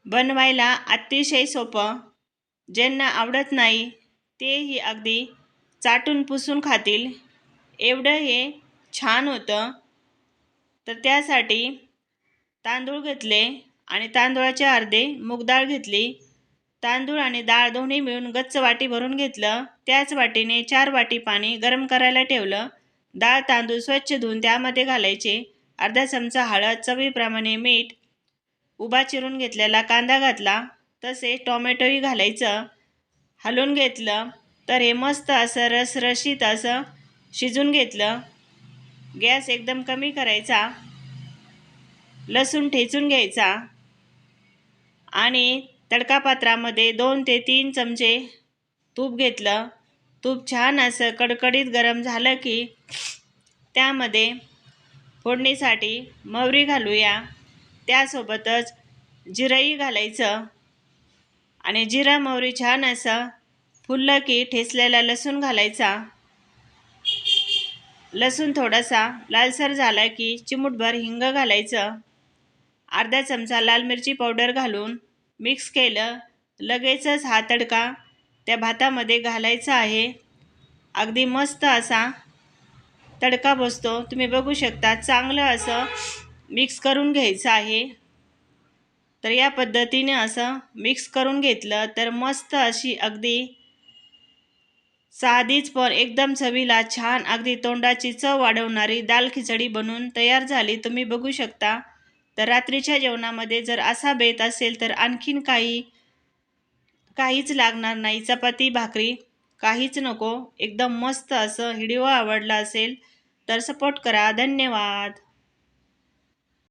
बनवायला अतिशय सोपं, ज्यांना आवडत नाही तेही अगदी चाटून पुसून खातील एवढं हे छान होतं. तर त्यासाठी तांदूळ घेतले आणि तांदूळाचे अर्धे मूग डाळ घेतली. तांदूळ आणि डाळ दोन्ही मिळून गच्च वाटी भरून घेतलं. त्याच वाटीने 4 वाटी पाणी गरम करायला ठेवलं. डाळ तांदूळ स्वच्छ धुवून त्यामध्ये घालायचे. अर्धा चमचा हळद, चवीप्रमाणे मीठ, उभा चिरून घेतलेला कांदा घातला. तसेच टोमॅटोही घालायचं. हलवून घेतलं. तर हे मस्त असं रसरशीत असं शिजून घेतलं. गॅस एकदम कमी करायचा. लसूण ठेचून घ्यायचा आणि तडका पात्रामध्ये 2 ते 3 चमचे तूप घेतलं. तूप छान असं कडकडीत गरम झालं की त्यामध्ये फोडणीसाठी मोहरी घालूया. त्यासोबतच जिरंही घालायचं आणि जिरा मोहरी छान असं फुललं की ठेचलेला लसूण घालायचा. लसूण थोडासा लालसर झाला की चिमूटभर हिंग घालायचं. अर्धा चमचा लाल मिरची पावडर घालून मिक्स केलं. लगेचच हा तडका त्या भातामध्ये घालायचा आहे. अगदी मस्त असा तडका बसतो. तुम्ही बघू शकता. चांगलं असं मिक्स करून घ्यायचं आहे. तर या पद्धतीने असं मिक्स करून घेतलं तर मस्त अशी अगदी साधीच पण एकदम चवीला छान अगदी तोंडाची चव वाढवणारी दाल खिचडी बनवून तयार झाली. तुम्ही बघू शकता. तर रात्रीच्या जेवणामध्ये जर असा बेत असेल तर आणखीन काहीच लागणार नाही. चपाती भाकरी काहीच नको. एकदम मस्त असं. व्हिडिओ आवडला असेल तर सपोर्ट करा. धन्यवाद.